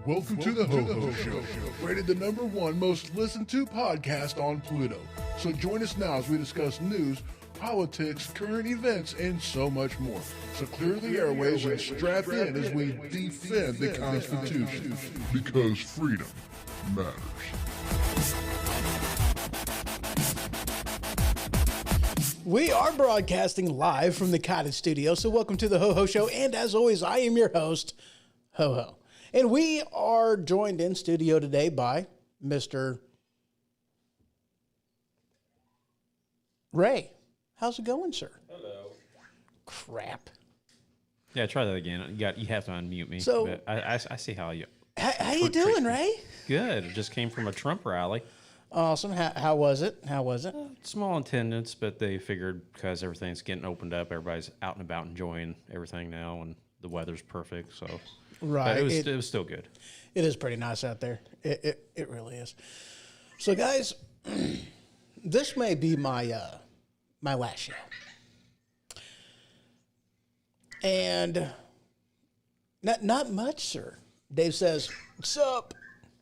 Welcome to the HohO Show, rated the #1 most listened to podcast on Pluto. So join us now as we discuss news, politics, current events, and so much more. So clear the airways and strap in as we defend the Constitution. Because freedom matters. We are broadcasting live from the Cottage Studio, so welcome to the HohO Show, and as always, I am your host, HoHo. And we are joined in studio today by Mr. Ray. How's it going, sir? Hello. Crap. Yeah, try that again. You have to unmute me. So- but I see how you. How you doing, Ray? Good. It just came from a Trump rally. Awesome. How was it? Small attendance, but they figured because everything's getting opened up, everybody's out and about enjoying everything now, and the weather's perfect. So, Right. but it was still good. It is pretty nice out there. It really is. So, guys, this may be my my last show, and not much, sir. Dave says, "What's up?"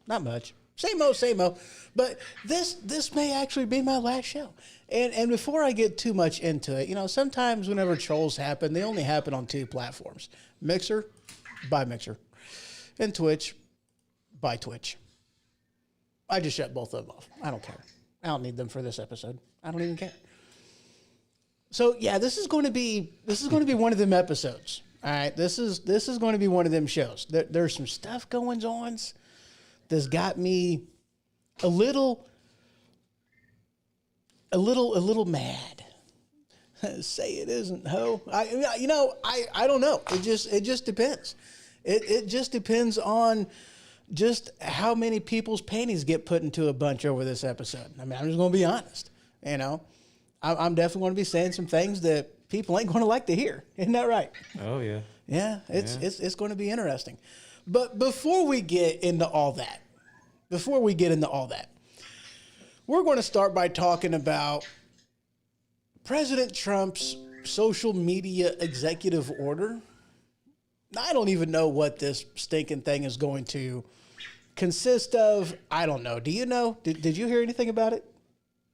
Not much. Same old. But this may actually be my last show. And before I get too much into it, you know, sometimes whenever trolls happen, they only happen on 2 platforms: Mixer by Mixer, and Twitch by Twitch. I just shut both of them off. I don't care. I don't need them for this episode. I don't even care. So yeah, this is going to be one of them episodes. All right, this is going to be one of them shows. There's some stuff going on that's got me a little mad. Say it isn't, ho. I don't know. It just depends. It just depends on just how many people's panties get put into a bunch over this episode. I mean, I'm just going to be honest. You know, I'm definitely going to be saying some things that people ain't going to like to hear. Isn't that right? Oh yeah. Yeah, it's going to be interesting. But before we get into all that, we're going to start by talking about President Trump's social media executive order. I don't even know what this stinking thing is going to consist of. I don't know. Do you know? Did you hear anything about it?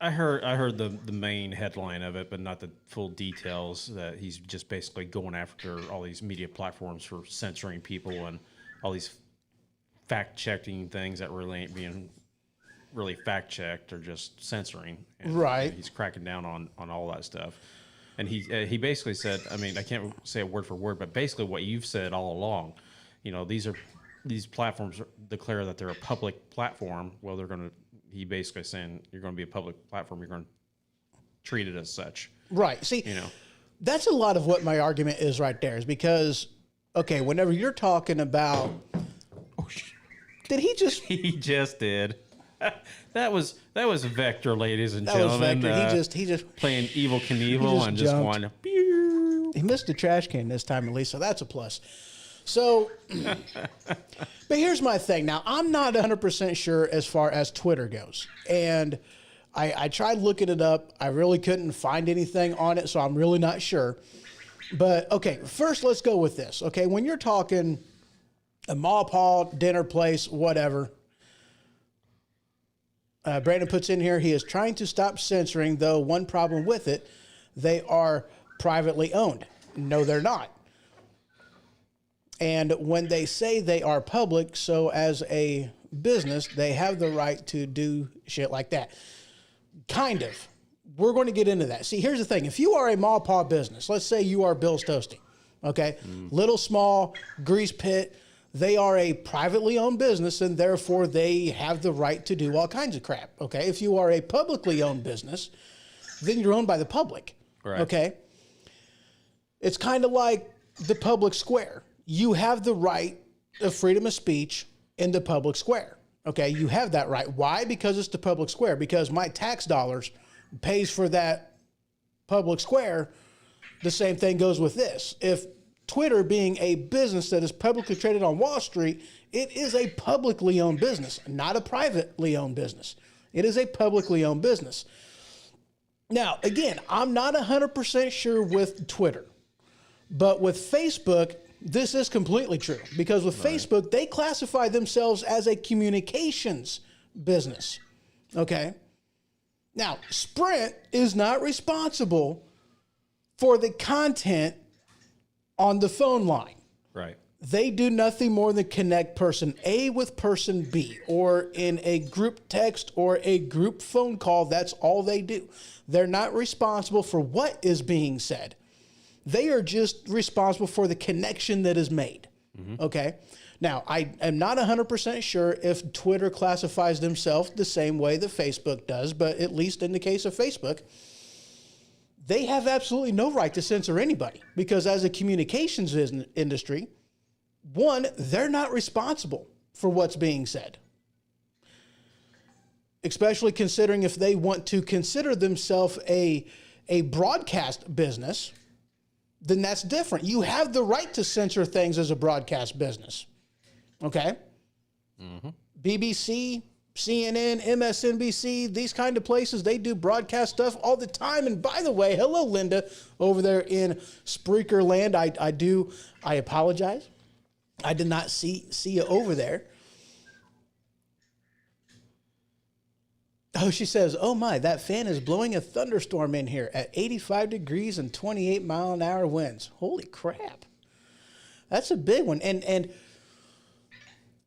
I heard the main headline of it, but not the full details. That he's just basically going after all these media platforms for censoring people and all these fact-checking things that really ain't being really fact-checked or just censoring. And, right. He's cracking down on all that stuff. And he basically said, I mean, I can't say it word for word, but basically what you've said all along. You know, these platforms declare that they're a public platform. Well, he basically saying you're going to be a public platform. You're going to treat it as such. Right. See, you know, that's a lot of what my argument is right there. Is because, okay, whenever you're talking about, did he just? He just did. That was Vector, ladies and gentlemen. That was Vector. He just playing Evil Knievel and just going. He missed the trash can this time at least, so that's a plus. So, but here's my thing. Now, I'm not 100% sure as far as Twitter goes. And I tried looking it up. I really couldn't find anything on it, so I'm really not sure. But, okay, first let's go with this. Okay, when you're talking a mall, paw, dinner place, whatever, Brandon puts in here, he is trying to stop censoring, though one problem with it, they are privately owned. No, they're not. And when they say they are public, so as a business, they have the right to do shit like that. Kind of. We're going to get into that. See, here's the thing. If you are a mall paw business, let's say you are Bill's Toasting, okay? Little, small, grease pit, they are a privately owned business, and therefore they have the right to do all kinds of crap, okay? If you are a publicly owned business, then you're owned by the public, right. Okay? It's kind of like the public square. You have the right of freedom of speech in the public square. Okay, you have that right. Why? Because it's the public square. Because my tax dollars pays for that public square. The same thing goes with this. If Twitter, being a business that is publicly traded on Wall Street, it is a publicly owned business, not a privately owned business. It is a publicly owned business. Now, again, I'm not 100% sure with Twitter, but with Facebook, this is completely true because with Facebook, they classify themselves as a communications business. Okay. Now, Sprint is not responsible for the content on the phone line. Right. They do nothing more than connect person A with person B, or in a group text or a group phone call. That's all they do. They're not responsible for what is being said. They are just responsible for the connection that is made. Okay. Now, I am not 100% sure if Twitter classifies themselves the same way that Facebook does, but at least in the case of Facebook, they have absolutely no right to censor anybody because as a communications industry, one, they're not responsible for what's being said. Especially considering if they want to consider themselves a broadcast business, then that's different. You have the right to censor things as a broadcast business. Okay? BBC, CNN, MSNBC, these kind of places, they do broadcast stuff all the time. And by the way, hello, Linda, over there in Spreaker land. I apologize. I did not see you over there. Oh, she says, oh my, that fan is blowing a thunderstorm in here at 85 degrees and 28 mile an hour winds. Holy crap. That's a big one. And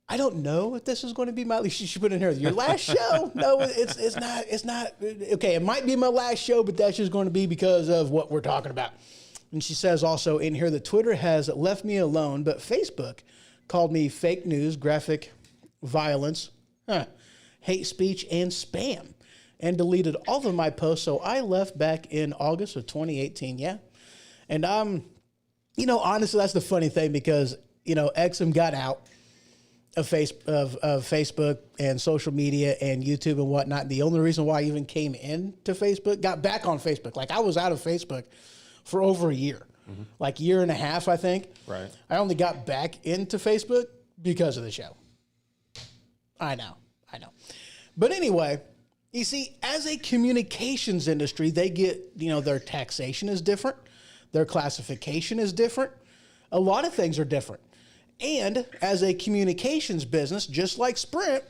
I don't know if this is going to be my, she put in here, your last show. No, it's not. Okay, it might be my last show, but that's just going to be because of what we're talking about. And she says also in here that Twitter has left me alone, but Facebook called me fake news, graphic violence, hate speech, and spam, and deleted all of my posts. So I left back in August of 2018. Yeah. And honestly, that's the funny thing because, Exum got out of Facebook and social media and YouTube and whatnot. The only reason why I even came into Facebook, got back on Facebook. Like I was out of Facebook for over a year, like year and a half, I think. Right. I only got back into Facebook because of the show. I know. But anyway, you see, as a communications industry, they get, their taxation is different. Their classification is different. A lot of things are different. And as a communications business, just like Sprint,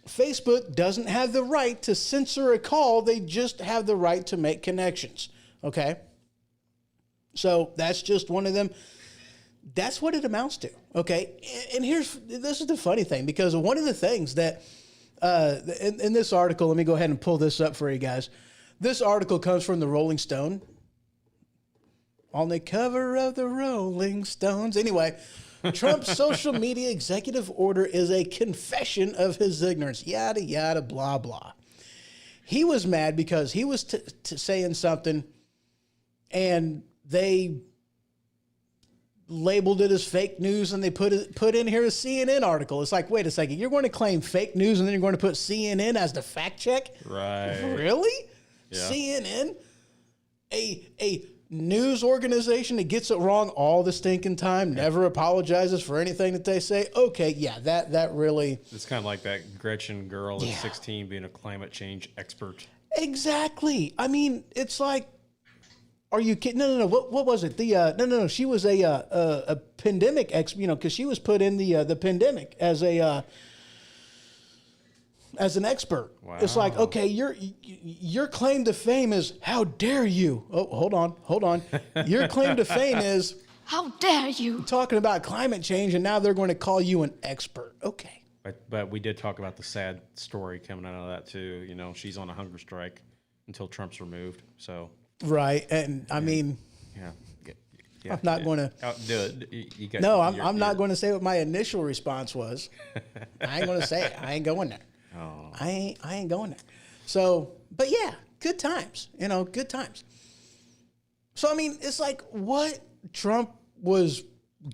Facebook doesn't have the right to censor a call. They just have the right to make connections. Okay? So that's just one of them. That's what it amounts to. Okay? And this is the funny thing, because one of the things that, in this article, let me go ahead and pull this up for you guys. This article comes from the Rolling Stone. On the cover of the Rolling Stones. Anyway, Trump's social media executive order is a confession of his ignorance. Yada, yada, blah, blah. He was mad because he was saying something and they labeled it as fake news and they put in here a CNN article. It's like, wait a second, you're going to claim fake news and then you're going to put CNN as the fact check? Right. Really? Yeah. CNN? A news organization that gets it wrong all the stinking time, never apologizes for anything that they say. Okay, yeah, that really... It's kind of like that Gretchen girl at 16 being a climate change expert. Exactly. I mean, it's like, are you kidding? No. What was it? No. She was a pandemic because she was put in the pandemic as an expert. Wow. It's like, okay, your claim to fame is, how dare you? Oh, hold on. Your claim to fame is, how dare you? Talking about climate change, and now they're going to call you an expert. Okay. But we did talk about the sad story coming out of that too. She's on a hunger strike until Trump's removed. So. Right, and I mean. Yeah. I'm not going to do it. I'm not going to say what my initial response was. I ain't going to say it. I ain't going there. Oh. I ain't going there. So, but yeah, good times. Good times. So I mean, it's like what Trump was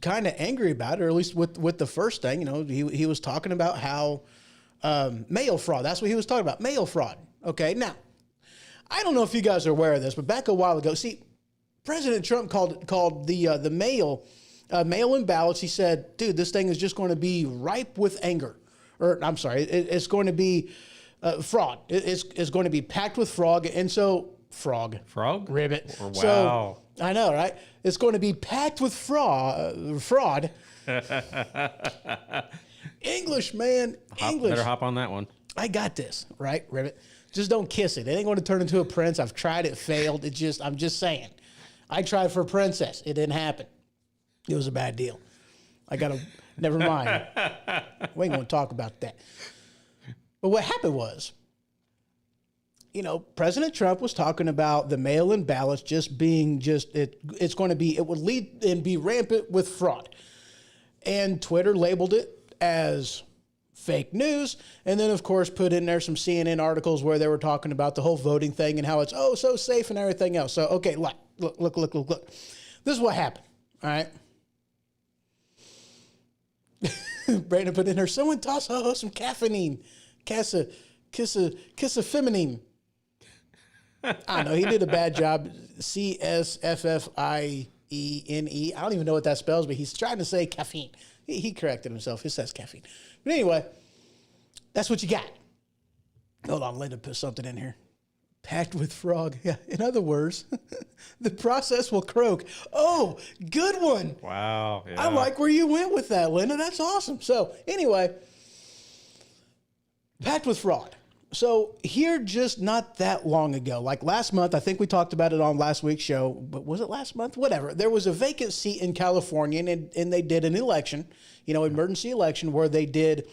kind of angry about, or at least with the first thing. He was talking about how mail fraud. That's what he was talking about. Mail fraud. Okay, now I don't know if you guys are aware of this, but back a while ago, see, President Trump called the mail-in ballots. He said, dude, this thing is just going to be ripe with anger. Or I'm sorry, it's going to be fraud. It's going to be packed with frog. And so, frog. Frog? Ribbit. Wow. So I know, right? It's going to be packed with fraud. English, man. English. Better hop on that one. I got this, right, Ribbit? Just don't kiss it. It ain't going to turn into a prince. I've tried it, failed. I'm just saying. I tried for a princess. It didn't happen. It was a bad deal. Never mind. We ain't going to talk about that. But what happened was, President Trump was talking about the mail-in ballots just being it would lead and be rampant with fraud. And Twitter labeled it as fake news. And then, of course, put in there some CNN articles where they were talking about the whole voting thing and how it's, so safe and everything else. So, okay, look. This is what happened, all right? Brandon put in there, someone toss some caffeine. Kiss a feminine. I don't know. He did a bad job. CSFFIENE. I don't even know what that spells, but he's trying to say caffeine. He corrected himself. It says caffeine. But anyway, that's what you got. Hold on. Let me put something in here. Packed with frog. Yeah. In other words, the process will croak. Oh, good one. Wow. Yeah. I like where you went with that, Linda. That's awesome. So anyway, packed with fraud. So here just not that long ago, like last month, I think we talked about it on last week's show, but was it last month? Whatever. There was a vacant seat in California and they did an election, emergency election where they did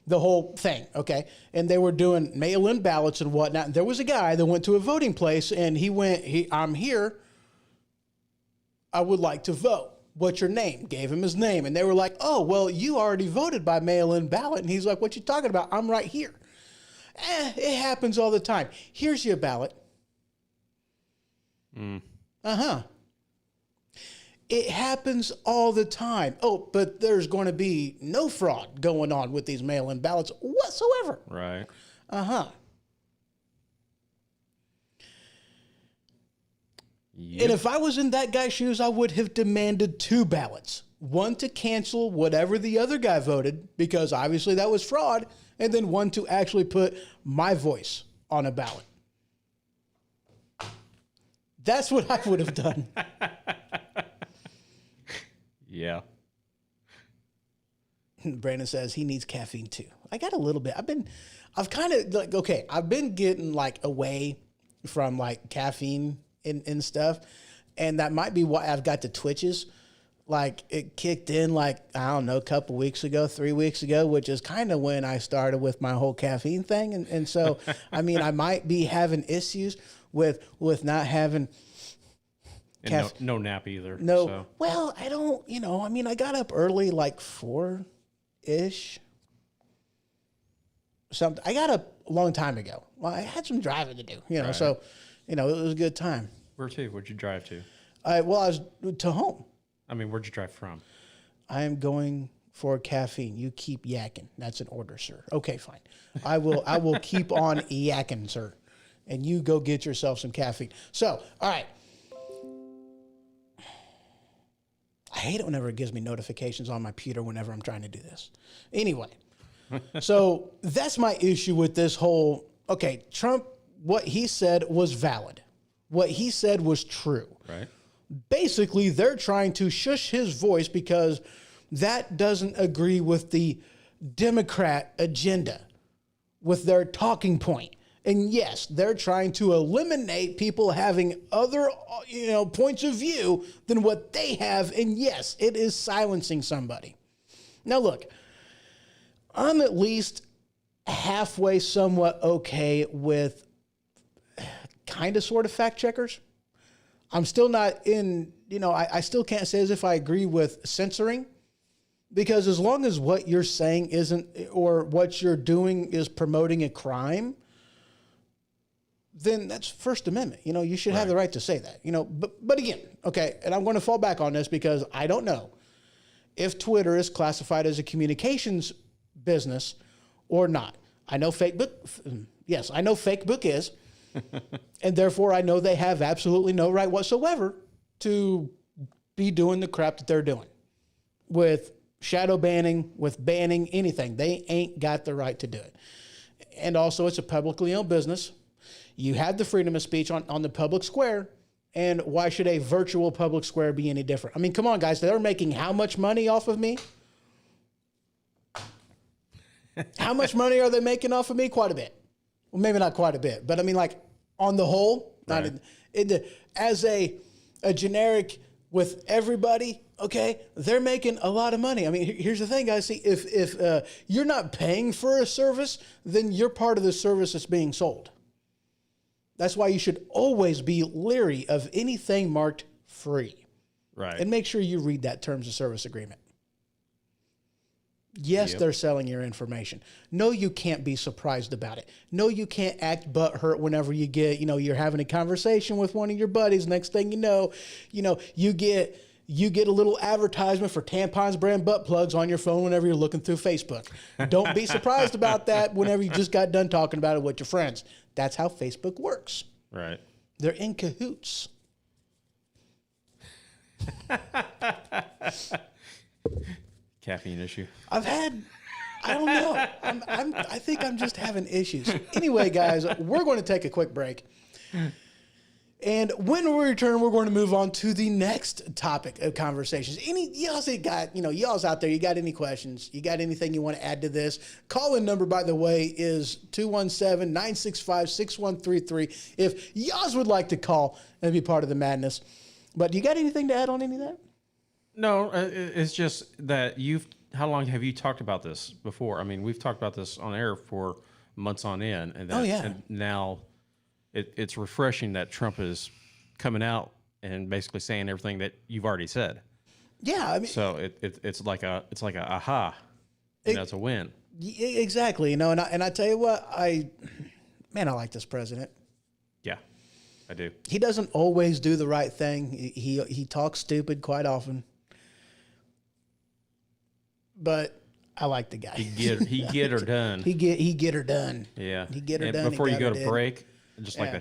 the whole thing, okay? And they were doing mail-in ballots and whatnot. And there was a guy that went to a voting place and I'm here. I would like to vote. What's your name? Gave him his name. And they were like, oh, well, you already voted by mail-in ballot. And he's like, what you talking about? I'm right here. It happens all the time. Here's your ballot. It happens all the time. Oh, but there's going to be no fraud going on with these mail-in ballots whatsoever. Right. Yep. And if I was in that guy's shoes, I would have demanded 2 ballots. One to cancel whatever the other guy voted, because obviously that was fraud, and then one to actually put my voice on a ballot. That's what I would have done. Yeah. Brandon says he needs caffeine too. I got a little bit. I've been getting like away from like caffeine and stuff. And that might be why I've got the twitches. Like it kicked in like, I don't know, a couple weeks ago, 3 weeks ago, which is kind of when I started with my whole caffeine thing. And so, I mean, I might be having issues with not having no nap either. No. So. Well, I don't, I got up early, like 4-ish. Something. I got up a long time ago. Well, I had some driving to do, Right. So, it was a good time. Where to? Where'd you drive to? I was to home. I mean, where'd you drive from? I am going for caffeine. You keep yakking. That's an order, sir. Okay, fine. I will keep on yakking, sir. And you go get yourself some caffeine. So, all right. I hate it whenever it gives me notifications on my computer whenever I'm trying to do this. Anyway, so that's my issue with this whole, okay, Trump, what he said was valid. What he said was true. Right. Basically, they're trying to shush his voice because that doesn't agree with the Democrat agenda, with their talking point. And yes, they're trying to eliminate people having other, points of view than what they have. And yes, it is silencing somebody. Now, look, I'm at least halfway somewhat okay with kind of sort of fact checkers. I'm still not in, I still can't say as if I agree with censoring, because as long as what you're saying isn't, or what you're doing is promoting a crime, then that's First Amendment. You should have the right to say that, but again, okay. And I'm going to fall back on this because I don't know if Twitter is classified as a communications business or not. I know Facebook is, and therefore I know they have absolutely no right whatsoever to be doing the crap that they're doing with shadow banning, with banning anything. They ain't got the right to do it. And also it's a publicly owned business. You have the freedom of speech on the public square, And why should a virtual public square be any different? I mean, come on, guys. They're making how much money off of me? How much money are they making off of me? Quite a bit. Well, maybe not quite a bit, but I mean, like, on the whole, Right. As a generic with everybody, okay, they're making a lot of money. I mean, here's the thing, guys. See, if you're not paying for a service, then you're part of the service that's being sold. That's why you should always be leery of anything marked free. Right. And make sure you read that terms of service agreement. Yes, Yep. they're selling your information. No, you can't be surprised about it. No, you can't act butthurt whenever you get, you're having a conversation with one of your buddies. Next thing you know, you get a little advertisement for Tampons brand butt plugs on your phone whenever you're looking through Facebook. Don't be surprised about that whenever you just got done talking about it with your friends. That's how Facebook works. Right. They're in cahoots. Caffeine issue. I don't know. I think I'm just having issues. Anyway, guys, we're going to take a quick break. And when we return, we're going to move on to the next topic of conversations. Y'all's out there, you got any questions? You got anything you want to add to this? Call-in number, by the way, is 217-965-6133. If y'all would like to call and be part of the madness. But do you got anything to add on any of that? No, it's just that how long have you talked about this before? I mean, we've talked about this on air for months on end. And and now it's refreshing that Trump is coming out and basically saying everything that you've already said. Yeah. I mean, so it's like a aha. It's a win. Exactly. And I tell you what, I like this president. Yeah, I do. He doesn't always do the right thing. He talks stupid quite often. But I like the guy. He get her done. He get her done. Yeah. He get her And done. before you go to did. break, just like a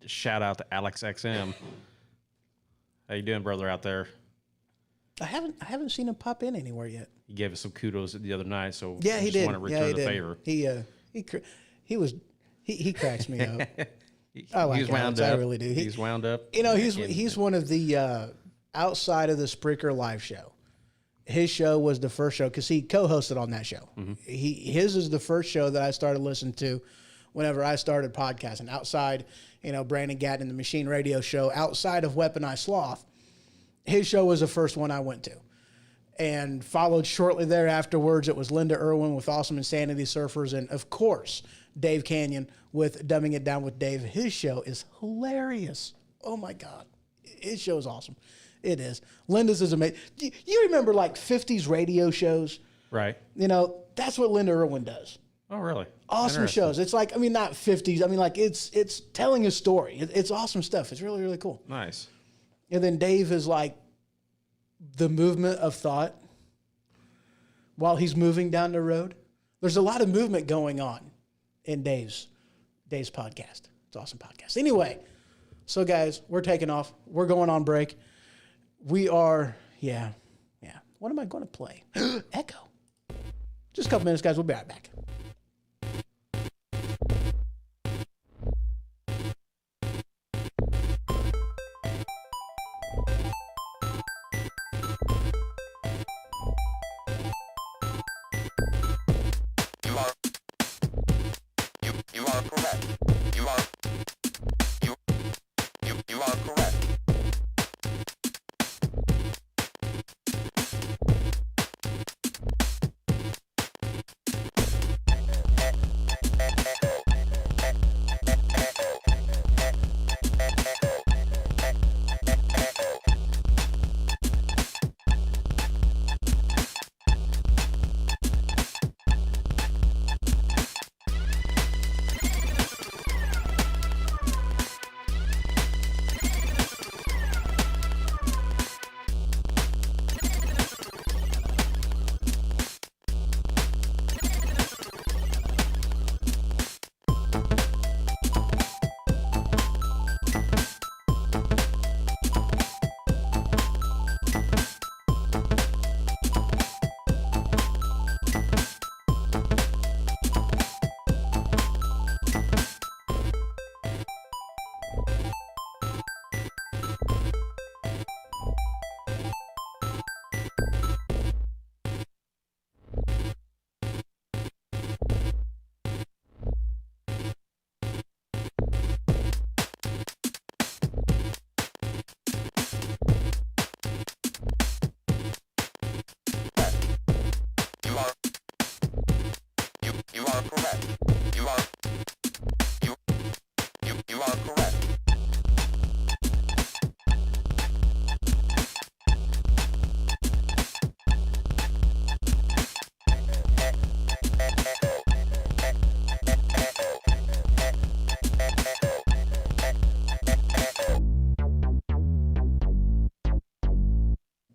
shout out to Alex XM. How you doing, brother, out there? I haven't seen him pop in anywhere yet. He gave us some kudos the other night, so Yeah, he just did. want to return the favor. He cracks me up. I like He's wound Alex, up. I really do. He's wound up. He's one of the outside of the Spreaker live show. His show was the first show because he co-hosted on that show. Mm-hmm. His is the first show that I started listening to whenever I started podcasting outside, Brandon Gatton, the Machine Radio Show, outside of Weaponized Sloth. His show was the first one I went to. And followed shortly there afterwards, it was Linda Irwin with Awesome Insanity Surfers. And, of course, Dave Canyon with Dumbing It Down with Dave. His show is hilarious. Oh, my God. His show is awesome. It is. Linda's is amazing. You remember, like, 50s radio shows? Right. That's what Linda Irwin does. Oh, really? Awesome shows. It's like, not 50s. It's telling a story. It's awesome stuff. It's really, really cool. Nice. And then Dave is like the movement of thought while he's moving down the road. There's a lot of movement going on in Dave's podcast. It's an awesome podcast. Anyway, so guys, we're taking off. We're going on break. We are, yeah. What am I going to play? Echo. Just a couple minutes, guys. We'll be right back. You are correct. You are correct. are correct. You are correct.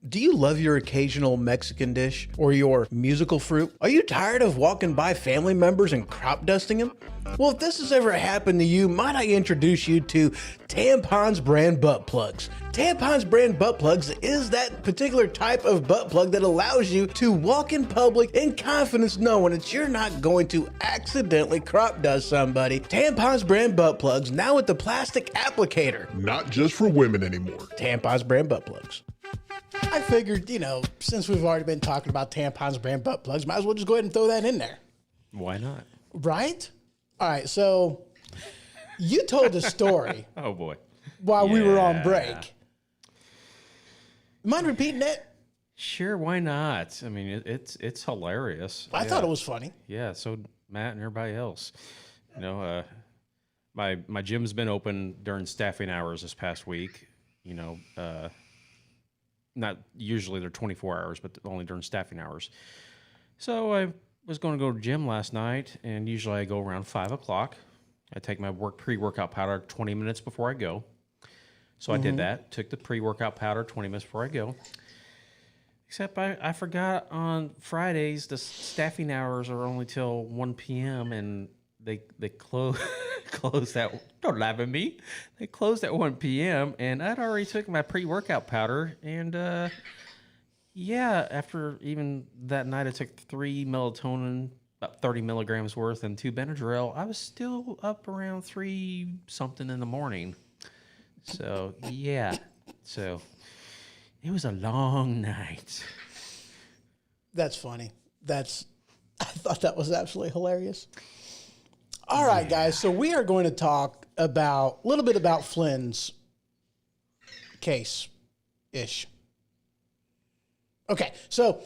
Do you love your occasional Mexican dish or your musical fruit? Are you tired of walking by family members and crop dusting them? Well, if this has ever happened to you, might I introduce you to Tampons brand butt plugs. Tampons brand butt plugs is that particular type of butt plug that allows you to walk in public in confidence knowing that you're not going to accidentally crop dust somebody. Tampons brand butt plugs now with the plastic applicator. Not just for women anymore. Tampons brand butt plugs. I figured, since we've already been talking about Tampons brand butt plugs, might as well just go ahead and throw that in there. Why not? Right? All right, so you told a story Oh boy. while we were on break. Mind repeating it? Sure, why not? I mean, it's hilarious. I thought it was funny. Yeah, so Matt and everybody else. My gym's been open during staffing hours this past week. Not usually they're 24 hours, but only during staffing hours. So I was going to go to the gym last night, and usually I go around 5 o'clock. I take my pre-workout powder 20 minutes before I go. So I did that, took the pre-workout powder 20 minutes before I go. Except I forgot on Fridays, the staffing hours are only till 1 p.m. and they close at, don't laugh at me. They closed at 1 p.m. and I'd already took my pre-workout powder. And after even that night, I took 3 melatonin, about 30 milligrams worth, and 2 Benadryl. I was still up around 3 something in the morning. So, yeah. So, it was a long night. That's funny. I thought that was absolutely hilarious. All right, guys. So we are going to talk a little bit about Flynn's case-ish. Okay, so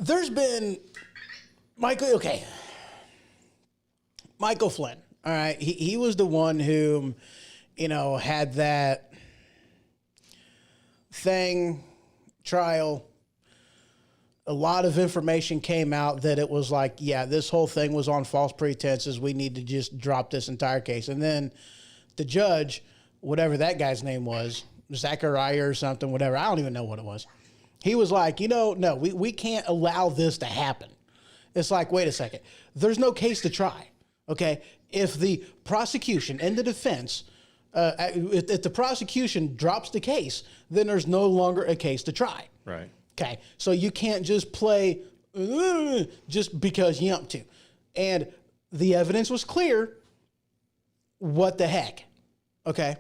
there's been Michael Flynn. All right, he was the one who, had that trial. A lot of information came out that it was like, yeah, this whole thing was on false pretenses. We need to just drop this entire case. And then the judge, whatever that guy's name was, Zachariah or something, whatever, I don't even know what it was. He was like, no, we can't allow this to happen. It's like, wait a second. There's no case to try, okay? If the prosecution and the defense, if the prosecution drops the case, then there's no longer a case to try. Right. Okay, so you can't just play just because you want to. And the evidence was clear. What the heck? Okay?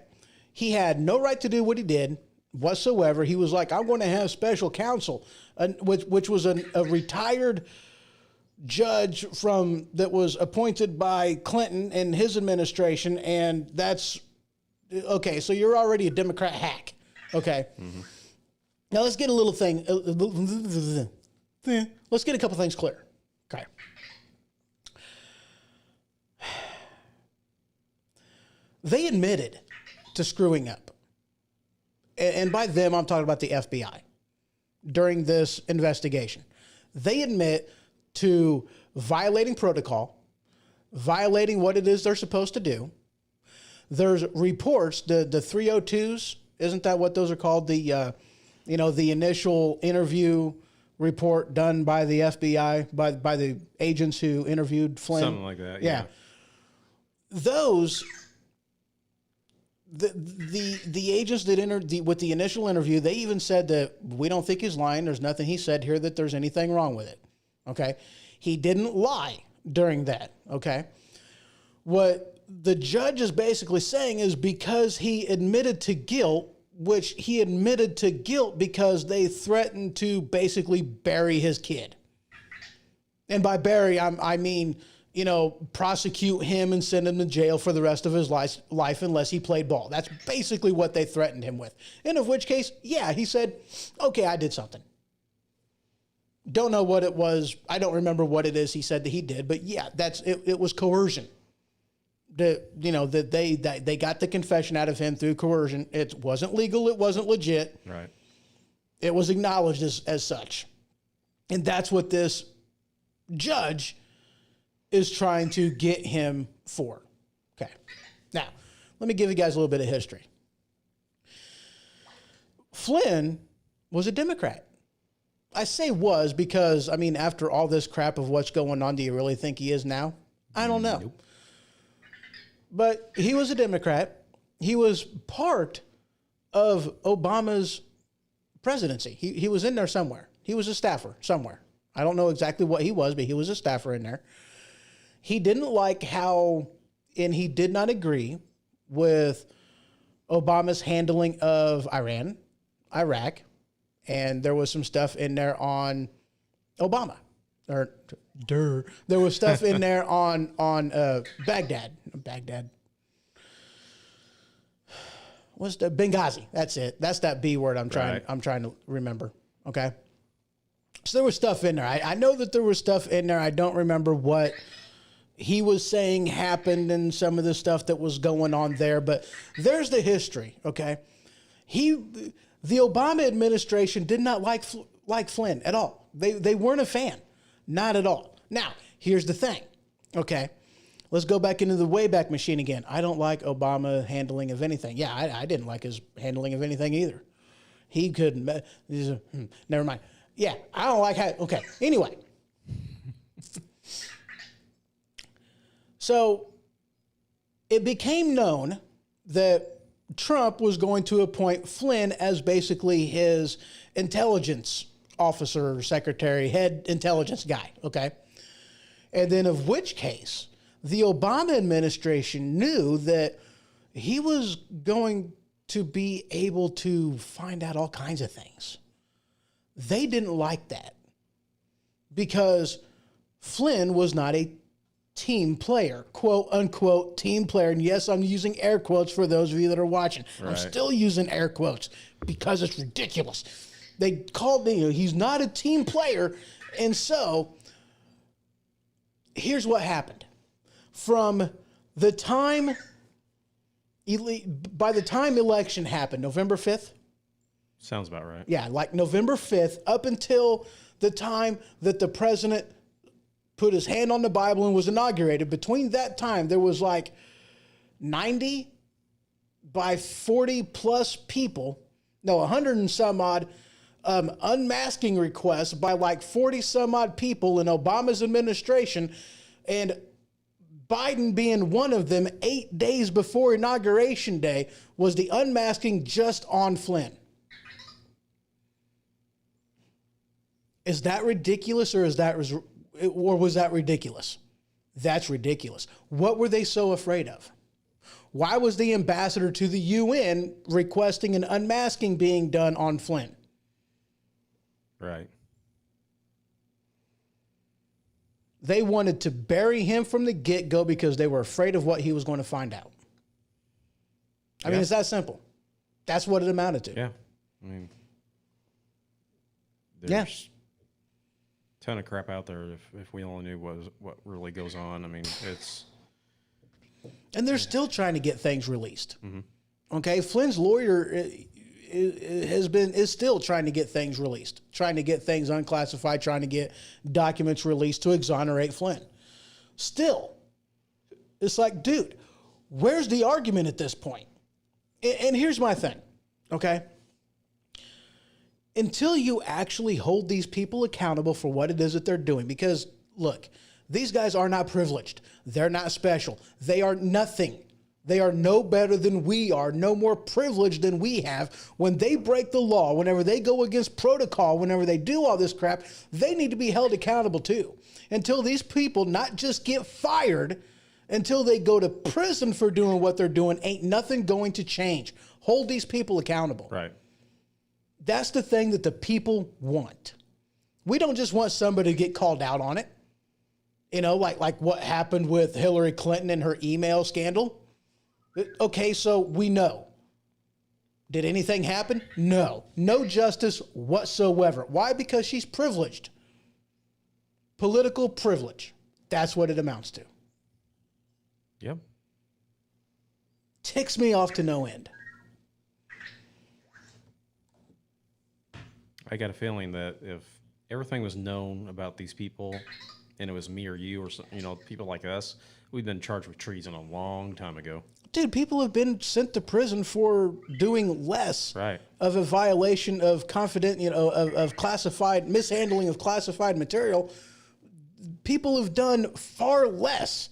He had no right to do what he did whatsoever. He was like, I'm going to have special counsel, which was a retired judge that was appointed by Clinton and his administration, and that's, okay, so you're already a Democrat hack. Okay? Mm-hmm. Now, let's get a little thing. Let's get a couple things clear. Okay. They admitted to screwing up. And by them, I'm talking about the FBI. During this investigation, they admit to violating protocol, violating what it is they're supposed to do. There's reports, the 302s, isn't that what those are called? The initial interview report done by the FBI, by the agents who interviewed Flynn. Something like that, yeah. Those, the agents that with the initial interview, they even said that we don't think he's lying. There's nothing he said here that there's anything wrong with it. Okay? He didn't lie during that. Okay? What the judge is basically saying is because he admitted to guilt, which he admitted to guilt because they threatened to basically bury his kid. And by bury, I mean, prosecute him and send him to jail for the rest of his life unless he played ball. That's basically what they threatened him with. And of which case, yeah, he said, okay, I did something. Don't know what it was. I don't remember what it is he said that he did, but yeah, it was coercion. That they got the confession out of him through coercion. It wasn't legal. It wasn't legit. Right. It was acknowledged as such. And that's what this judge is trying to get him for. Okay. Now, let me give you guys a little bit of history. Flynn was a Democrat. I say was because, I mean, after all this crap of what's going on, do you really think he is now? I don't know. Nope. But he was a Democrat. He was part of Obama's presidency. He was in there somewhere. He was a staffer somewhere. I don't know exactly what he was, but he was a staffer in there. He didn't like how, and he did not agree with Obama's handling of Iran, Iraq, and there was some stuff in there on Obama. There was stuff in there on Baghdad. What's the Benghazi? That's it. That's that B word I'm trying to remember. Okay. So there was stuff in there. I know that there was stuff in there. I don't remember what he was saying happened and some of the stuff that was going on there, but there's the history. Okay. The Obama administration did not like Flynn at all. They weren't a fan. Not at all. Now, here's the thing. Okay. Let's go back into the Wayback Machine again. I don't like Obama handling of anything. Yeah, I didn't like his handling of anything either. He couldn't. Never mind. Yeah, I don't like how. Okay. Anyway. So it became known that Trump was going to appoint Flynn as basically his intelligence officer, secretary, head intelligence guy. Okay. And then of which case, the Obama administration knew that he was going to be able to find out all kinds of things. They didn't like that because Flynn was not a team player, quote unquote team player. And yes, I'm using air quotes for those of you that are watching. Right. I'm still using air quotes because it's ridiculous. They called me, he's not a team player. And so here's what happened. From the time, by the time election happened, November 5th? Sounds about right. Yeah, like November 5th, up until the time that the president put his hand on the Bible and was inaugurated, between that time, there was like 90 by 40 plus people, 100 and some odd, unmasking requests by like 40 some odd people in Obama's administration, and Biden being one of them 8 days before Inauguration Day was the unmasking just on Flynn. Is that ridiculous or was that ridiculous? That's ridiculous. What were they so afraid of? Why was the ambassador to the UN requesting an unmasking being done on Flynn? Right. They wanted to bury him from the get-go because they were afraid of what he was going to find out. I mean, it's that simple. That's what it amounted to. Yeah. I mean, there's a ton of crap out there if we only knew what really goes on. I mean, it's... And they're still trying to get things released. Mm-hmm. Okay? Flynn's lawyer is still trying to get things released, trying to get things unclassified, trying to get documents released to exonerate Flynn. Still, it's like, dude, where's the argument at this point? And here's my thing, okay? Until you actually hold these people accountable for what it is that they're doing, because, look, these guys are not privileged. They're not special. They are nothing. They are no better than we are, no more privileged than we have. When they break the law, whenever they go against protocol, whenever they do all this crap, they need to be held accountable too. Until these people not just get fired, until they go to prison for doing what they're doing, ain't nothing going to change. Hold these people accountable. Right. That's the thing that the people want. We don't just want somebody to get called out on it. You know, like what happened with Hillary Clinton and her email scandal. Okay, so we know. Did anything happen? No. No justice whatsoever. Why? Because she's privileged. Political privilege. That's what it amounts to. Yep. Ticks me off to no end. I got a feeling that if everything was known about these people, and it was me or you or people like us, we've been charged with treason a long time ago. Dude, people have been sent to prison for doing less Right. of a violation of of classified mishandling of classified material. People have done far less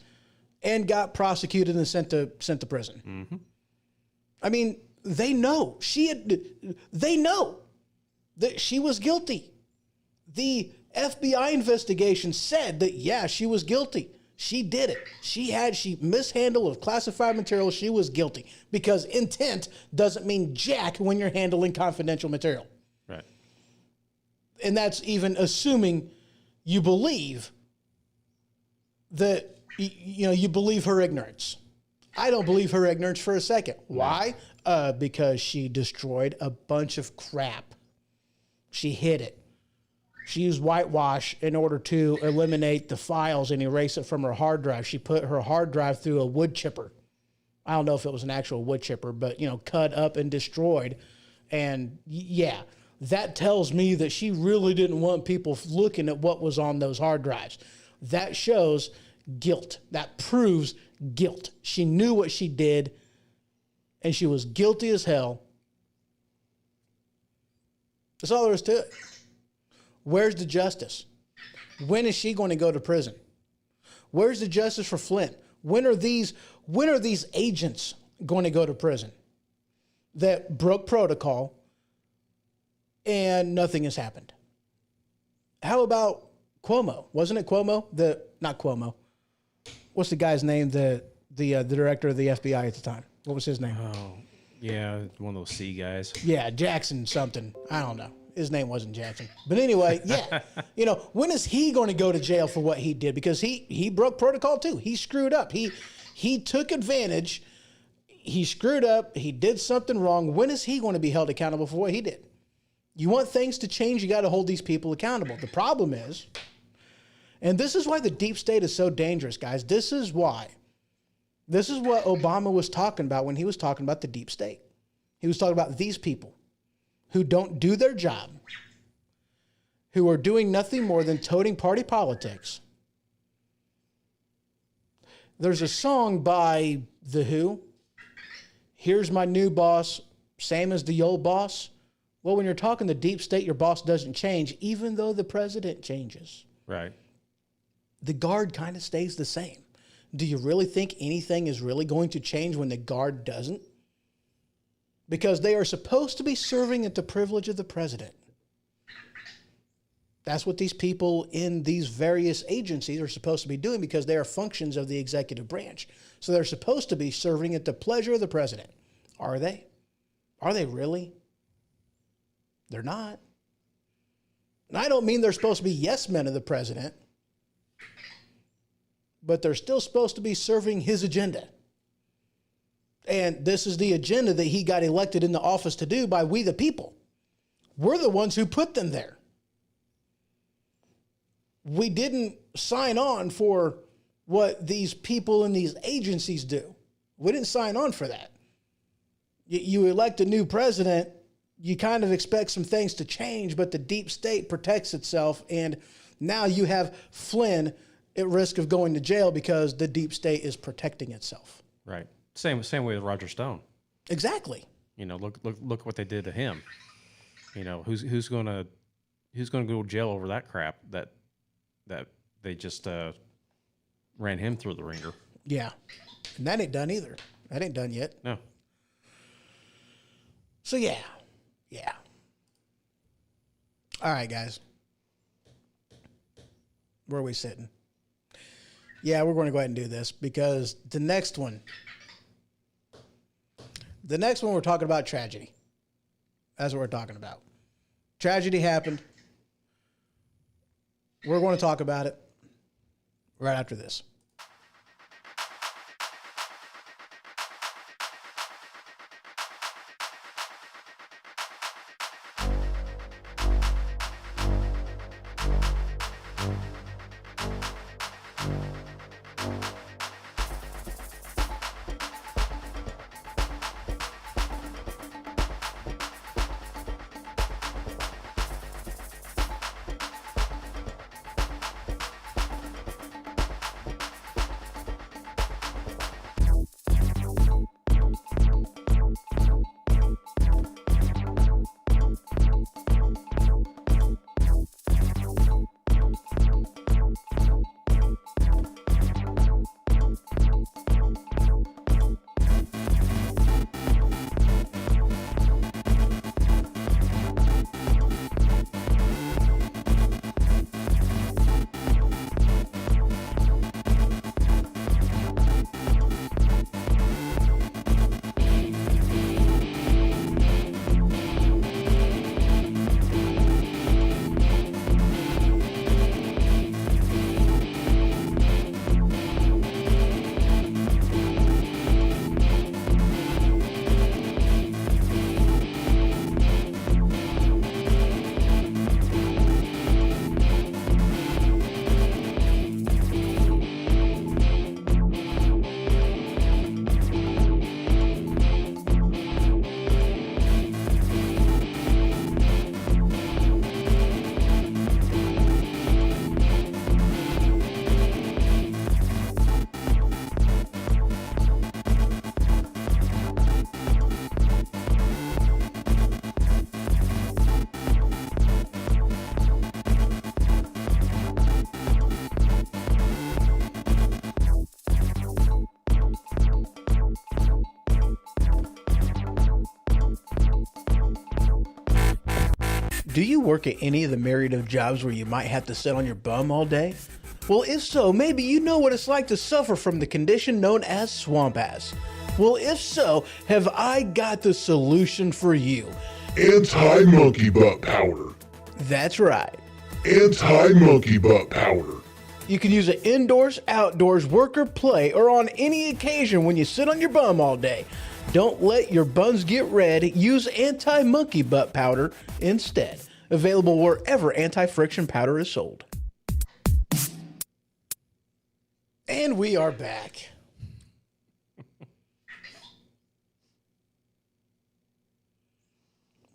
and got prosecuted and sent to prison. Mm-hmm. I mean, they know they know that she was guilty. The FBI investigation said that, yeah, she was guilty. She did it. She mishandled of classified material. She was guilty because intent doesn't mean jack when you're handling confidential material. Right. And that's even assuming you believe that, you believe her ignorance. I don't believe her ignorance for a second. Why? Because she destroyed a bunch of crap. She hid it. She used whitewash in order to eliminate the files and erase it from her hard drive. She put her hard drive through a wood chipper. I don't know if it was an actual wood chipper, but, cut up and destroyed. And yeah, that tells me that she really didn't want people looking at what was on those hard drives. That shows guilt. That proves guilt. She knew what she did, and she was guilty as hell. That's all there is to it. Where's the justice? When is she going to go to prison? Where's the justice for Flynn? When are these agents going to go to prison that broke protocol and nothing has happened? How about Cuomo? Wasn't it Cuomo? Not Cuomo. What's the guy's name? The director of the FBI at the time. What was his name? Oh, yeah, one of those C guys. Yeah, Jackson something. I don't know. His name wasn't Jackson. But anyway, yeah. When is he going to go to jail for what he did? Because he broke protocol too. He screwed up. He took advantage. He screwed up. He did something wrong. When is he going to be held accountable for what he did? You want things to change, you got to hold these people accountable. The problem is, and this is why the deep state is so dangerous, guys. This is what Obama was talking about when he was talking about the deep state. He was talking about these people who don't do their job, who are doing nothing more than toting party politics. There's a song by The Who, "Here's My New Boss, Same as the Old Boss." Well, when you're talking the deep state, your boss doesn't change, even though the president changes. Right. The guard kind of stays the same. Do you really think anything is really going to change when the guard doesn't? Because they are supposed to be serving at the privilege of the president. That's what these people in these various agencies are supposed to be doing because they are functions of the executive branch. So they're supposed to be serving at the pleasure of the president. Are they? Are they really? They're not. And I don't mean they're supposed to be yes men of the president, but they're still supposed to be serving his agenda. And this is the agenda that he got elected into office to do by we the people. We're the ones who put them there. We didn't sign on for what these people in these agencies do. We didn't sign on for that. You elect a new president, you kind of expect some things to change, but the deep state protects itself. And now you have Flynn at risk of going to jail because the deep state is protecting itself. Right. Same way with Roger Stone. Exactly. Look what they did to him. Who's gonna go to jail over that crap that they just ran him through the ringer. Yeah. And that ain't done either. That ain't done yet. No. So yeah. All right, guys. Where are we sitting? Yeah, we're going to go ahead and do this because the next one we're talking about tragedy. That's what we're talking about. Tragedy happened. We're going to talk about it right after this. Do you work at any of the myriad of jobs where you might have to sit on your bum all day? Well, if so, maybe you know what it's like to suffer from the condition known as swamp ass. Well, if so, have I got the solution for you. Anti-monkey butt powder. That's right. Anti-monkey butt powder. You can use it indoors, outdoors, work or play, or on any occasion when you sit on your bum all day. Don't let your buns get red. Use anti-monkey butt powder instead. Available wherever anti-friction powder is sold. And we are back.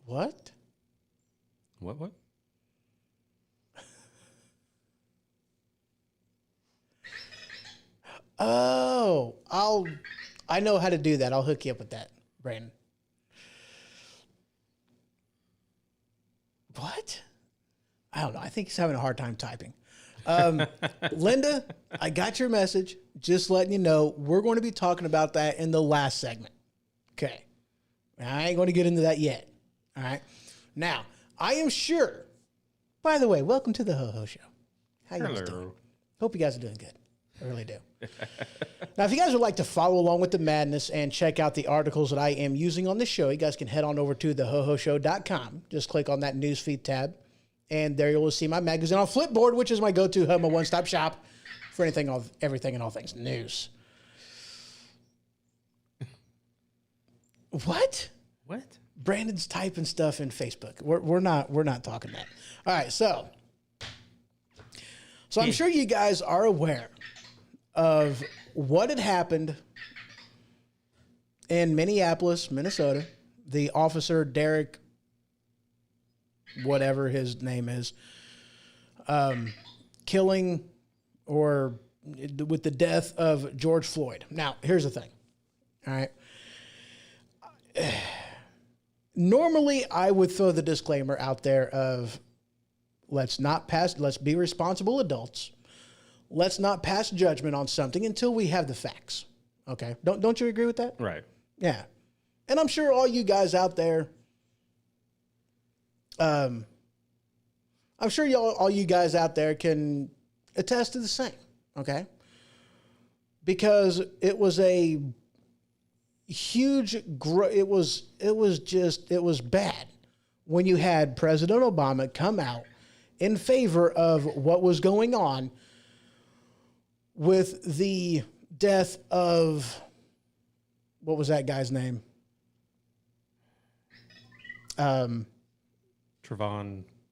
What? What? Oh, I know how to do that. I'll hook you up with that, Brandon. What? I don't know. I think he's having a hard time typing. Linda, I got your message. Just letting you know, we're going to be talking about that in the last segment. Okay. I ain't going to get into that yet. All right. Now, I am sure. By the way, welcome to the HoHO Show. How you guys doing? Hope you guys are doing good. I really do. Now, if you guys would like to follow along with the madness and check out the articles that I am using on the show, you guys can head on over to thehohoshow.com. Just click on that newsfeed tab, and there you will see my magazine on Flipboard, which is my go-to HoMo one-stop shop for everything and all things news. What? What? Brandon's typing stuff in Facebook. We're not talking that. All right, so I'm sure you guys are aware of what had happened in Minneapolis, Minnesota. The officer, Derek, whatever his name is, killing or with the death of George Floyd. Now, here's the thing. All right. Normally, I would throw the disclaimer out there of let's be responsible adults. Let's not pass judgment on something until we have the facts. Okay. Don't you agree with that? Right. Yeah. And I'm sure all you guys out there, I'm sure all you guys out there can attest to the same. Okay. Because it was a huge, it was bad when you had President Obama come out in favor of what was going on with the death of, what was that guy's name? Trayvon.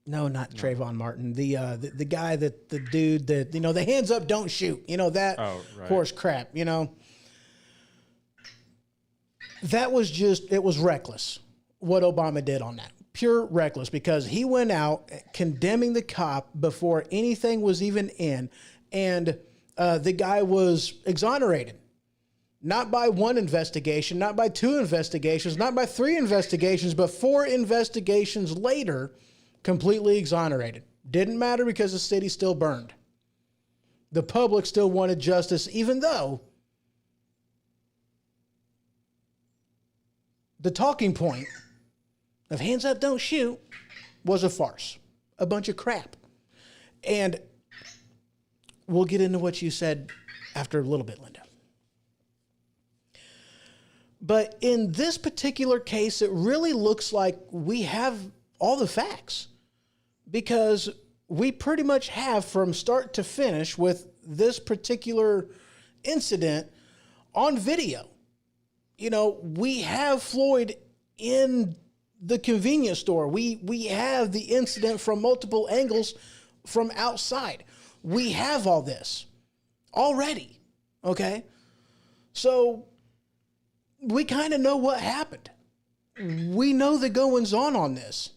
No, not Trayvon Martin. The guy the dude that, the hands up, don't shoot. That horse crap, That was it was reckless what Obama did on that. Pure reckless, because he went out condemning the cop before anything was even in, and the guy was exonerated. Not by one investigation, not by two investigations, not by three investigations, but 4 investigations later, completely exonerated. Didn't matter because the city still burned. The public still wanted justice, even though the talking point of hands up, don't shoot was a farce, a bunch of crap. And we'll get into what you said after a little bit, Linda. But in this particular case, it really looks like we have all the facts, because we pretty much have from start to finish with this particular incident on video. We have Floyd in the convenience store. We have the incident from multiple angles from outside. We have all this already, okay? So we kind of know what happened. We know the goings on this.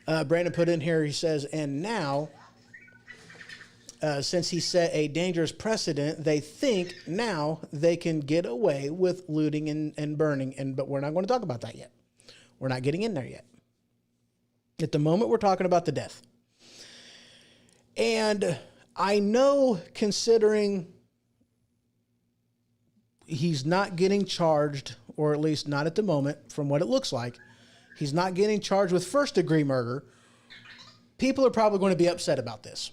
Brandon put in here, he says, and now, since he set a dangerous precedent, they think now they can get away with looting and burning. But we're not going to talk about that yet. We're not getting in there yet. At the moment, we're talking about the death. And I know, considering he's not getting charged, or at least not at the moment, from what it looks like, He's not getting charged with first-degree murder. People are probably going to be upset about this.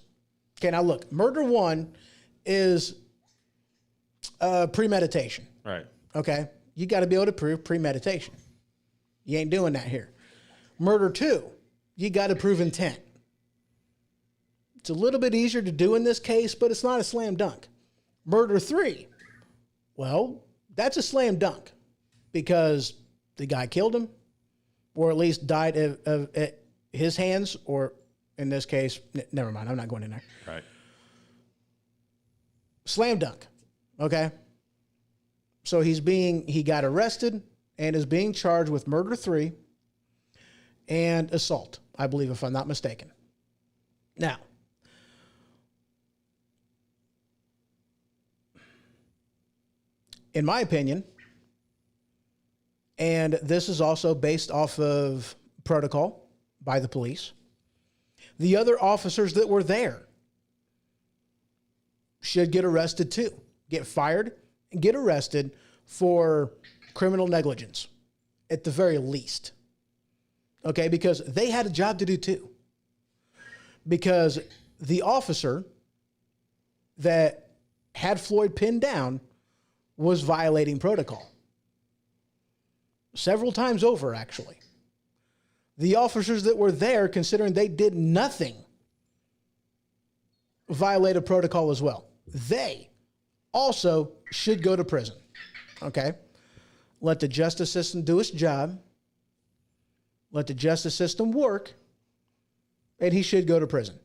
Okay, now look, murder 1 is premeditation. Right. Okay? You got to be able to prove premeditation. You ain't doing that here. Murder 2, you got to prove intent. It's a little bit easier to do in this case, but it's not a slam dunk. Murder 3, well, that's a slam dunk because the guy killed him, or at least died at his hands, or in this case, never mind, I'm not going in there. Right. Slam dunk. Okay? So he got arrested and is being charged with murder 3 and assault, I believe, if I'm not mistaken. Now, in my opinion, and this is also based off of protocol by the police, the other officers that were there should get arrested too, get fired and get arrested for criminal negligence at the very least. Okay, because they had a job to do too. Because the officer that had Floyd pinned down was violating protocol. Several times over, actually. The officers that were there, considering they did nothing, violated protocol as well. They also should go to prison. Okay? Let the justice system do its job. Let the justice system work. And he should go to prison.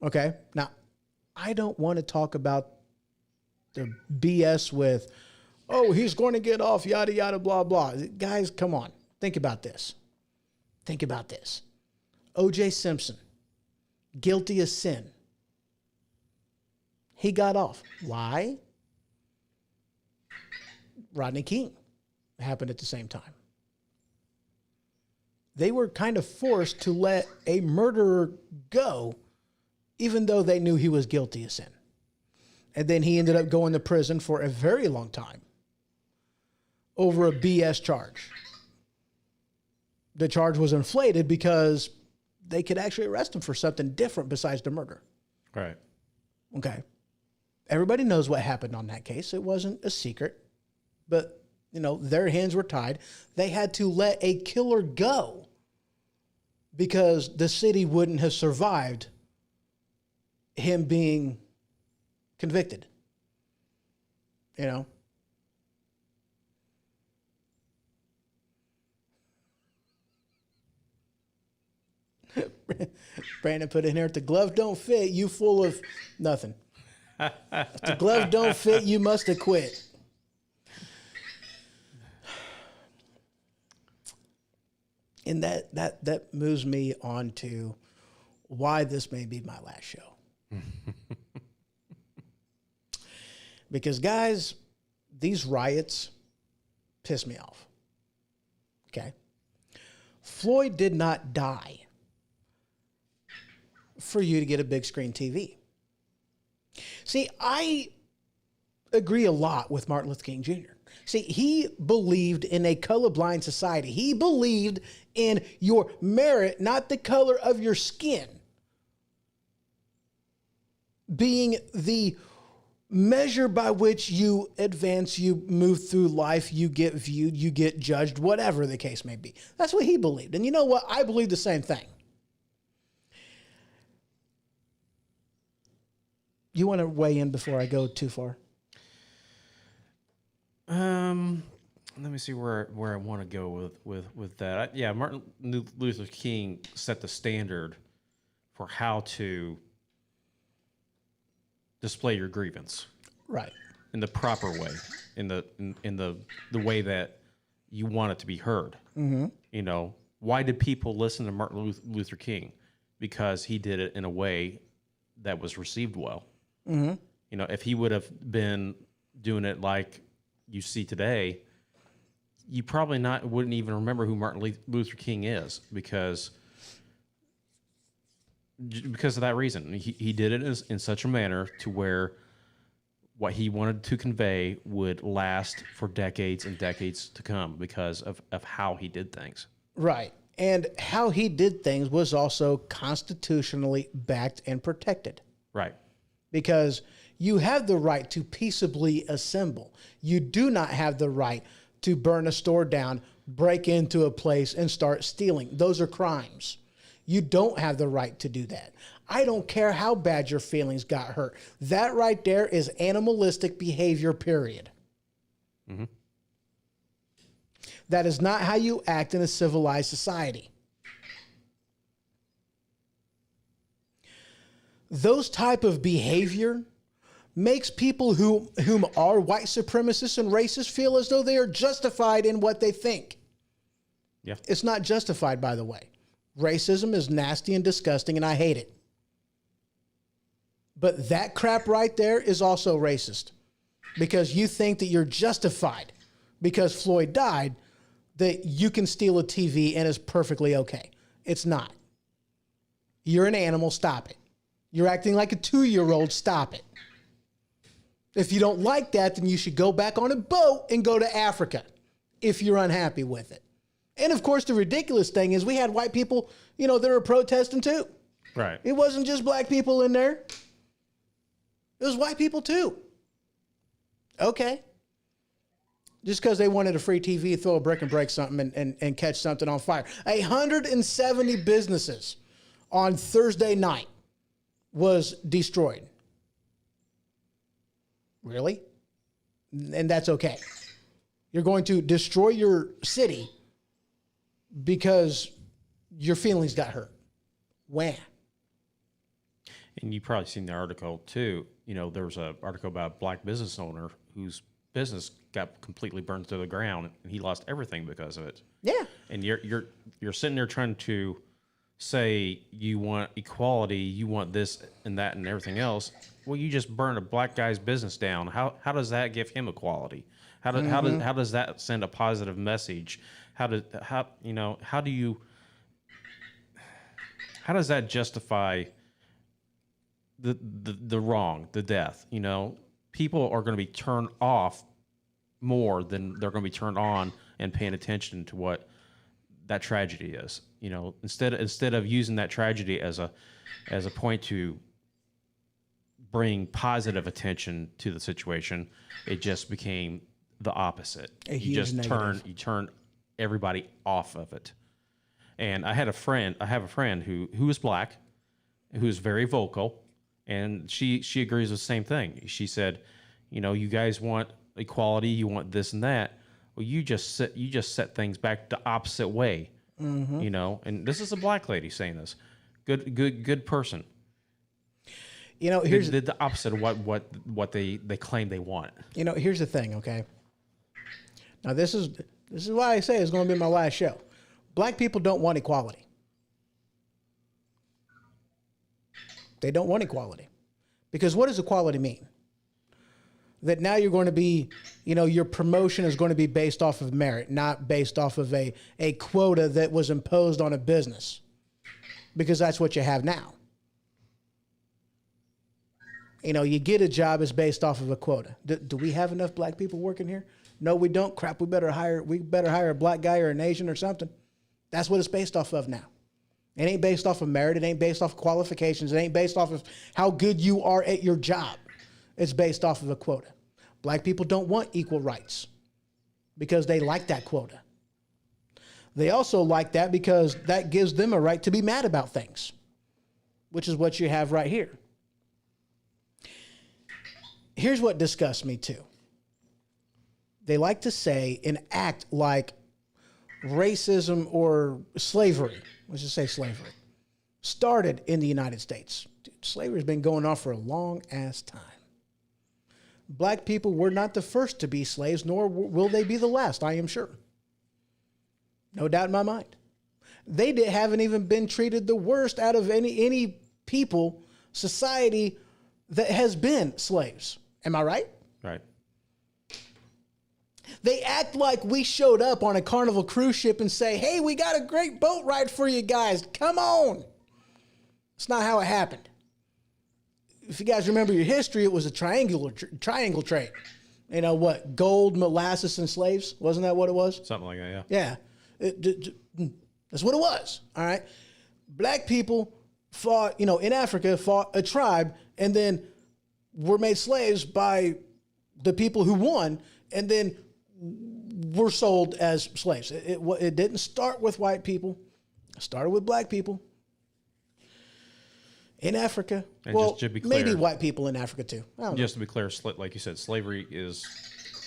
Okay? Now, I don't want to talk about the BS with, oh, he's going to get off, yada, yada, blah, blah. Guys, come on. Think about this. Think about this. O.J. Simpson, guilty of sin. He got off. Why? Rodney King happened at the same time. They were kind of forced to let a murderer go, even though they knew he was guilty of sin. And then he ended up going to prison for a very long time over a BS charge. The charge was inflated because they could actually arrest him for something different besides the murder. Right. Okay. Everybody knows what happened on that case. It wasn't a secret, but their hands were tied. They had to let a killer go because the city wouldn't have survived him being convicted. Brandon put in here, if the glove don't fit, you full of nothing. If the glove don't fit, you must have quit. And that moves me on to why this may be my last show. Because, guys, these riots piss me off. Okay? Floyd did not die for you to get a big screen TV. See, I agree a lot with Martin Luther King Jr. See, he believed in a colorblind society. He believed in your merit, not the color of your skin, being the measure by which you advance, you move through life, you get viewed, you get judged, whatever the case may be. That's what he believed. And you know what? I believe the same thing. You want to weigh in before I go too far? Let me see where I want to go with that. Martin Luther King set the standard for how to display your grievance, right, in the proper way, in the way that you want it to be heard. Mm-hmm. Why did people listen to Martin Luther King? Because he did it in a way that was received well. Mm-hmm. If he would have been doing it like you see today, you probably wouldn't even remember who Martin Luther King is because of that reason. He did it in such a manner to where what he wanted to convey would last for decades and decades to come because of how he did things. Right. And how he did things was also constitutionally backed and protected. Right. Because you have the right to peaceably assemble. You do not have the right to burn a store down, break into a place, and start stealing. Those are crimes. You don't have the right to do that. I don't care how bad your feelings got hurt. That right there is animalistic behavior, period. Mm-hmm. That is not how you act in a civilized society. Those type of behavior makes people whom are white supremacists and racists feel as though they are justified in what they think. Yeah. It's not justified, by the way. Racism is nasty and disgusting, and I hate it. But that crap right there is also racist, because you think that you're justified because Floyd died, that you can steal a TV and it's perfectly okay. It's not. You're an animal, stop it. You're acting like a 2-year-old, stop it. If you don't like that, then you should go back on a boat and go to Africa if you're unhappy with it. And of course, the ridiculous thing is we had white people, that were protesting too. Right. It wasn't just black people in there. It was white people too. Okay. Just because they wanted a free TV, throw a brick and break something and catch something on fire. 170 businesses on Thursday night was destroyed. Really? And that's okay. You're going to destroy your city because your feelings got hurt. When? And you've probably seen the article too. There was an article about a black business owner whose business got completely burned to the ground, and he lost everything because of it. Yeah. And you're sitting there trying to say you want equality, you want this and that and everything else. Well, you just burn a black guy's business down. How does that give him equality? How does that send a positive message? How does that justify the wrong, the death? People are going to be turned off more than they're going to be turned on and paying attention to what that tragedy is. Instead of using that tragedy as a point to bring positive attention to the situation, it just became the opposite. You just turn everybody off of it. And I have a friend who is black, who's very vocal, and she agrees with the same thing. She said, you guys want equality, you want this and that. Well, you just set things back the opposite way. Mm-hmm. And this is a black lady saying this. Good person. Here's the opposite of what they claim they want. Here's the thing, okay? Now this is why I say it's going to be my last show. Black people don't want equality. They don't want equality. Because what does equality mean? That now you're going to be, your promotion is going to be based off of merit, not based off of a quota that was imposed on a business. Because that's what you have now. You get a job is based off of a quota. Do we have enough black people working here? No, we don't. Crap, we better hire a black guy or an Asian or something. That's what it's based off of now. It ain't based off of merit. It ain't based off of qualifications. It ain't based off of how good you are at your job. It's based off of a quota. Black people don't want equal rights because they like that quota. They also like that because that gives them a right to be mad about things, which is what you have right here. Here's what disgusts me too. They like to say and act like racism or slavery, let's just say slavery, started in the United States. Dude, slavery has been going on for a long ass time. Black people were not the first to be slaves, nor will they be the last, I am sure. No doubt in my mind. They haven't even been treated the worst out of any people, society that has been slaves. Am I right? Right. They act like we showed up on a Carnival cruise ship and say, hey, we got a great boat ride for you guys. Come on. It's not how it happened. if you guys remember your history, it was a triangle trade. You know what? Gold, molasses, and slaves. Wasn't that what it was? Something like that, yeah. Yeah. That's what it was. All right. Black people fought, in Africa, fought a tribe, and then were made slaves by the people who won, and then were sold as slaves. It didn't start with white people. It started with black people in Africa. And well, just to be clear, maybe white people in Africa too. I don't know. Just to be clear, like you said, slavery is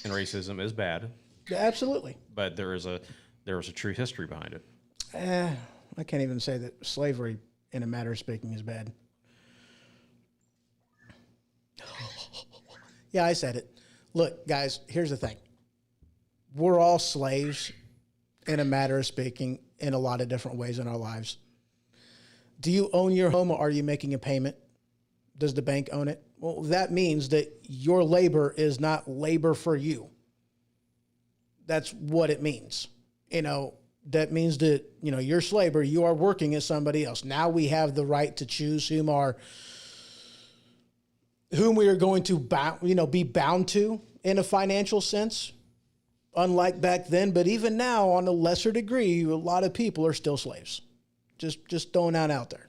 and racism is bad, Yeah, absolutely. but there is a true history behind it. I can't even say that slavery, in a matter of speaking, is bad. Yeah, I said it. Look, guys, here's the thing. We're all slaves, in a matter of speaking, in a lot of different ways in our lives. Do you own your home, or are you making a payment? Does the bank own it? Well, that means that your labor is not labor for you. That's what it means. That means that, you're a slave, or you are working as somebody else. Now we have the right to choose whom we are going to be bound to in a financial sense, unlike back then. But even now, on a lesser degree, a lot of people are still slaves. Just throwing that out there.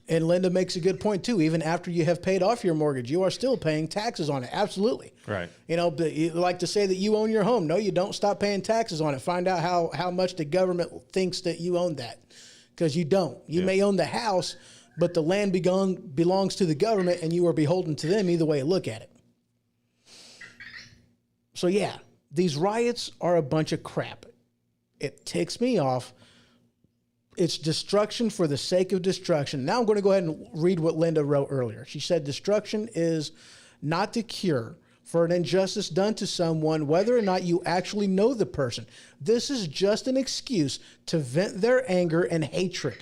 And Linda makes a good point too. Even after you have paid off your mortgage, you are still paying taxes on it. Absolutely. Right. But you like to say that you own your home. No, you don't. Stop paying taxes on it. Find out how much the government thinks that you own that, because you don't. You may own the house, but the land belongs to the government, and you are beholden to them either way you look at it. So yeah, these riots are a bunch of crap. It ticks me off. It's destruction for the sake of destruction. Now I'm going to go ahead and read what Linda wrote earlier. She said, destruction is not the cure for an injustice done to someone, whether or not you actually know the person. This is just an excuse to vent their anger and hatred.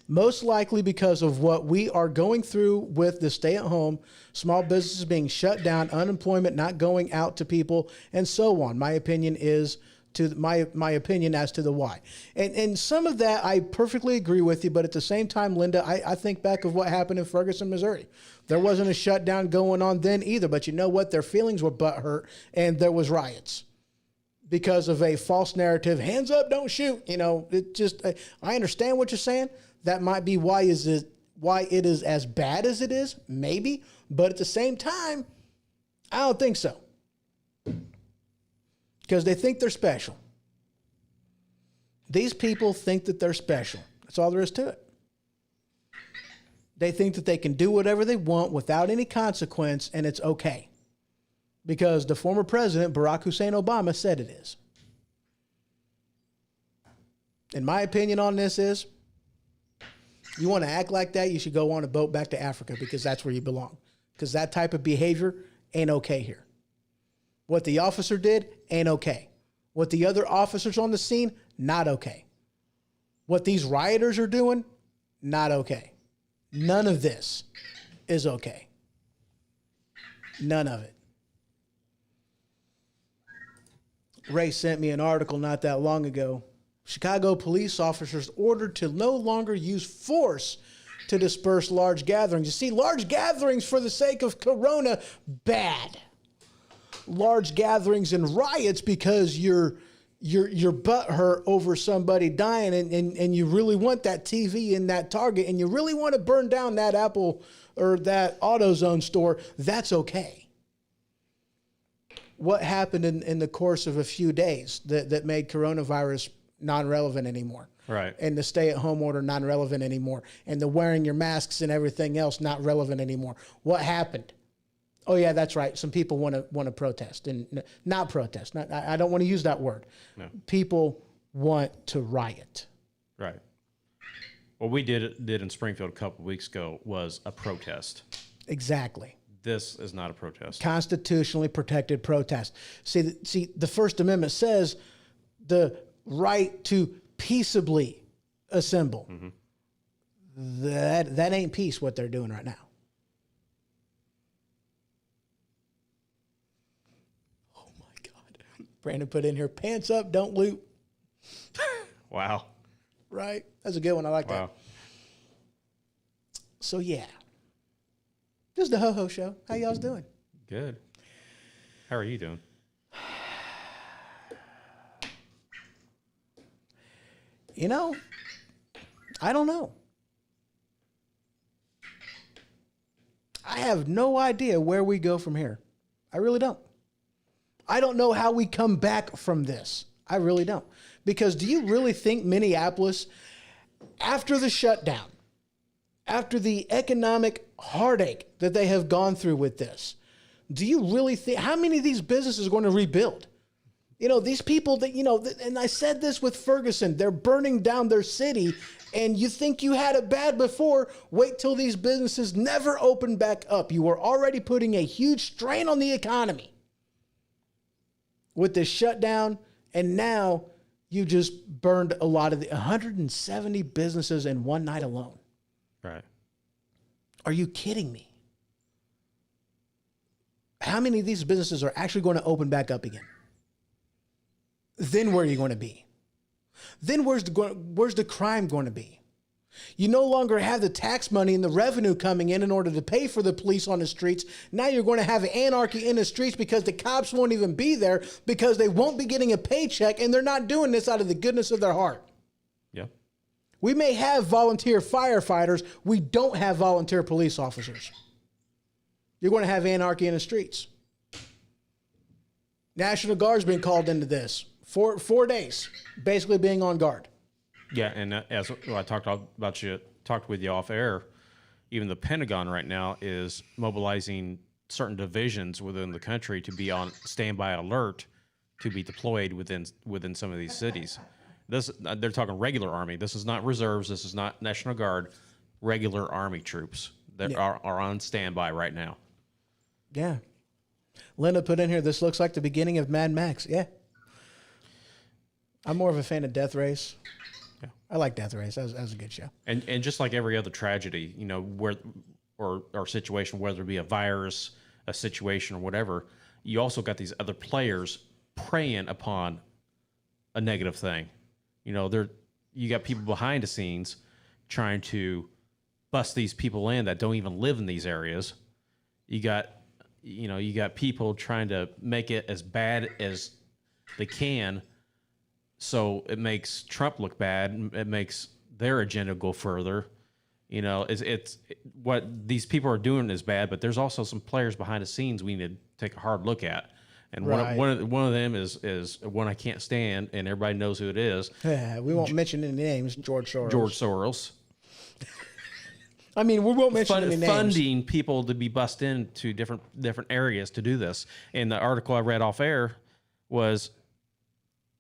Most likely because of what we are going through with the stay-at-home, small businesses being shut down, unemployment not going out to people, and so on. My opinion is my opinion as to the why. And some of that I perfectly agree with you, but at the same time, Linda, I think back of what happened in Ferguson, Missouri. There wasn't a shutdown going on then either, but you know what? Their feelings were butthurt, and there was riots because of a false narrative. Hands up, don't shoot. I understand what you're saying. That might be why it is as bad as it is, maybe, but at the same time, I don't think so. Because they think they're special. These people think that they're special. That's all there is to it. They think that they can do whatever they want without any consequence, and it's okay. Because the former president, Barack Hussein Obama, said it is. And my opinion on this is, you want to act like that, you should go on a boat back to Africa, because that's where you belong. Because that type of behavior ain't okay here. What the officer did ain't okay. What the other officers on the scene, not okay. What these rioters are doing, not okay. None of this is okay. None of it. Ray sent me an article not that long ago. Chicago police officers ordered to no longer use force to disperse large gatherings. You see, large gatherings for the sake of Corona, bad. Large gatherings and riots because you're butthurt over somebody dying, and you really want that TV in that Target, and you really want to burn down that Apple or that AutoZone store, that's okay. What happened in the course of a few days that made coronavirus non-relevant anymore? Right. And the stay-at-home order non-relevant anymore, and the wearing your masks and everything else not relevant anymore. What happened? Oh yeah, that's right. Some people want to protest, and not protest. I don't want to use that word. No. People want to riot. Right. What we did in Springfield a couple of weeks ago was a protest. Exactly. This is not a protest. Constitutionally protected protest. See, the First Amendment says the right to peaceably assemble. Mm-hmm. That ain't peace what they're doing right now. Brandon put in here, pants up, don't loot. Wow. Right? That's a good one. I like that. So yeah, this is the HoHo Show. How y'all's doing? Good. How are you doing? You know, I don't know. I have no idea where we go from here. I really don't. I don't know how we come back from this. I really don't. Because do you really think Minneapolis, after the shutdown, after the economic heartache that they have gone through with this, do you really think, how many of these businesses are going to rebuild? You know, these people that, you know, and I said this with Ferguson, they're burning down their city, and you think you had it bad before. Wait till these businesses never open back up. You are already putting a huge strain on the economy with this shutdown, and now you just burned a lot of the 170 businesses in one night alone. Right. Are you kidding me? How many of these businesses are actually going to open back up again? Then where are you going to be? Then where's the crime going to be? You no longer have the tax money and the revenue coming in order to pay for the police on the streets. Now you're going to have anarchy in the streets because the cops won't even be there because they won't be getting a paycheck, and they're not doing this out of the goodness of their heart. Yeah. We may have volunteer firefighters. We don't have volunteer police officers. You're going to have anarchy in the streets. National Guard's been called into this. 4 days, basically being on guard. Yeah, and as I talked with you off air, even the Pentagon right now is mobilizing certain divisions within the country to be on standby alert to be deployed within some of these cities. This they're talking regular Army. This is not reserves. This is not National Guard. Regular Army troops that are on standby right now. Yeah. Linda put in here, this looks like the beginning of Mad Max. Yeah. I'm more of a fan of Death Race. Yeah. I like Death Race. That was a good show. And just like every other tragedy, you know, or situation, whether it be a virus, a situation, or whatever, you also got these other players preying upon a negative thing. You know, you got people behind the scenes trying to bust these people in that don't even live in these areas. You got people trying to make it as bad as they can, so it makes Trump look bad. It makes their agenda go further. You know, it's what these people are doing is bad, but there's also some players behind the scenes we need to take a hard look at. And right. one of them is one I can't stand, and everybody knows who it is. We won't mention any names. George Soros. George Soros. I mean, we won't mention any names. Funding people to be bussed into different areas to do this. And the article I read off air was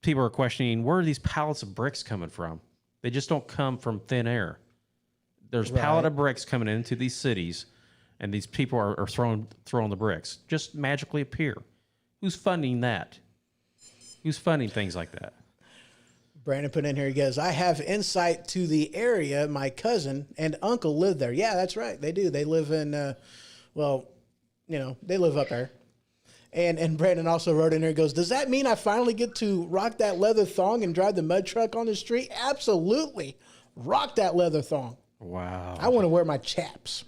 people are questioning, where are these pallets of bricks coming from? They just don't come from thin air. There's pallet of bricks coming into these cities, and these people are throwing the bricks. Just magically appear. Who's funding that? Who's funding things like that? Brandon put in here, he goes, I have insight to the area. My cousin and uncle live there. Yeah, that's right. They do. They live in, they live up there. And Brandon also wrote in here, he goes, does that mean I finally get to rock that leather thong and drive the mud truck on the street? Absolutely. Rock that leather thong. Wow. I want to wear my chaps.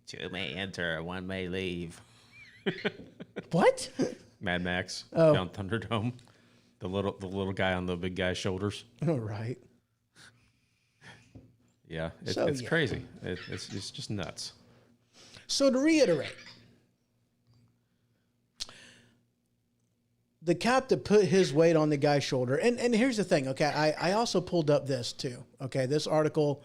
Two may enter, one may leave. What? Mad Max Oh. down Thunderdome. The little guy on the big guy's shoulders. All right. Yeah, it's crazy. It's just nuts. So to reiterate, the cop that put his weight on the guy's shoulder, and here's the thing, okay, I also pulled up this too, okay, this article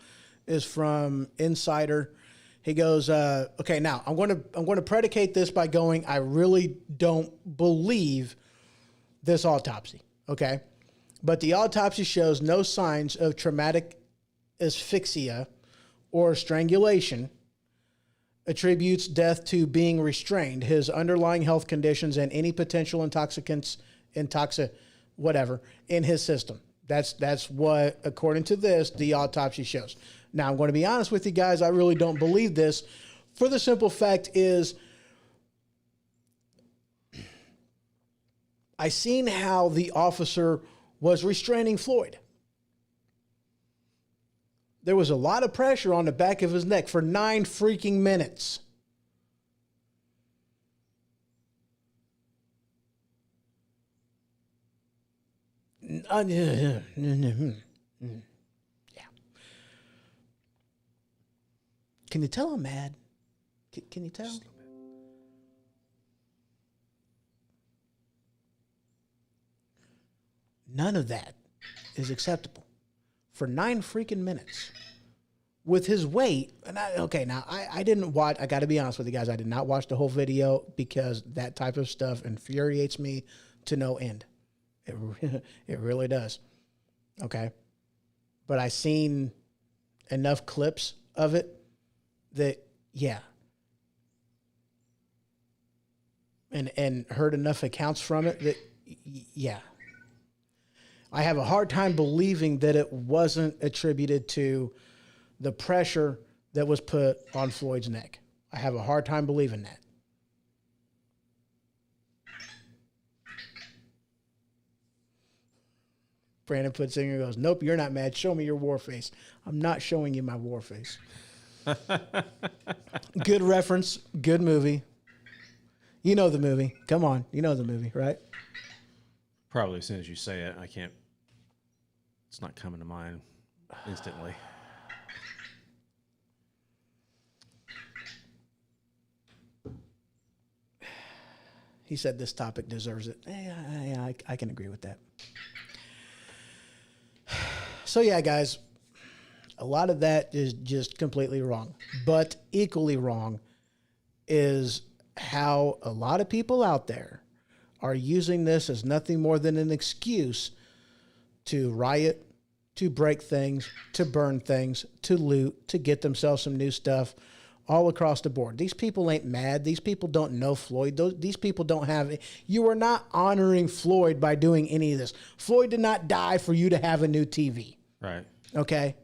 is from Insider. He goes, okay, now I'm going to predicate this by going, I really don't believe this autopsy, okay, but the autopsy shows no signs of traumatic asphyxia or strangulation, attributes death to being restrained, his underlying health conditions, and any potential intoxicants, whatever, in his system. That's what, according to this, the autopsy shows. Now, I'm going to be honest with you guys, I really don't believe this, for the simple fact is, I seen how the officer was restraining Floyd. There was a lot of pressure on the back of his neck for 9 freaking minutes. Yeah. Can you tell I'm mad? Can you tell? None of that is acceptable for 9 freaking minutes. With his weight, and I didn't watch, I got to be honest with you guys, I did not watch the whole video because that type of stuff infuriates me to no end. It really does. Okay. But I seen enough clips of it that, yeah. And heard enough accounts from it that, yeah. I have a hard time believing that it wasn't attributed to the pressure that was put on Floyd's neck. I have a hard time believing that. Brandon Putzinger goes, nope, you're not mad. Show me your war face. I'm not showing you my war face. Good reference. Good movie. You know the movie. Come on. You know the movie, right? Probably as soon as you say it, I can't. It's not coming to mind instantly. He said this topic deserves it. Yeah, I can agree with that. So yeah, guys, a lot of that is just completely wrong. But equally wrong is how a lot of people out there are using this as nothing more than an excuse to riot, to break things, to burn things, to loot, to get themselves some new stuff all across the board. These people ain't mad. These people don't know Floyd. These people don't have... You are not honoring Floyd by doing any of this. Floyd did not die for you to have a new TV. Right. Okay?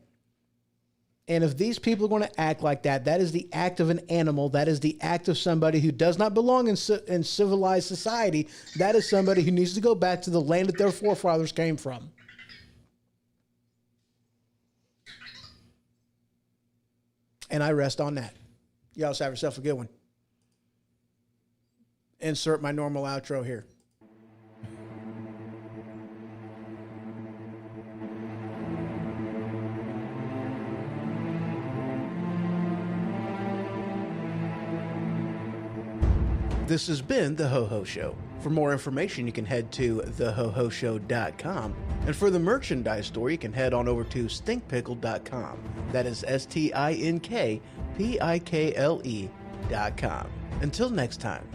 And if these people are going to act like that, that is the act of an animal. That is the act of somebody who does not belong in civilized society. That is somebody who needs to go back to the land that their forefathers came from. And I rest on that. Y'all have yourself a good one. Insert my normal outro here. This has been The HoHo Show. For more information, you can head to thehohoshow.com. And for the merchandise store, you can head on over to stinkpickle.com. That is stinkpickle.com. Until next time.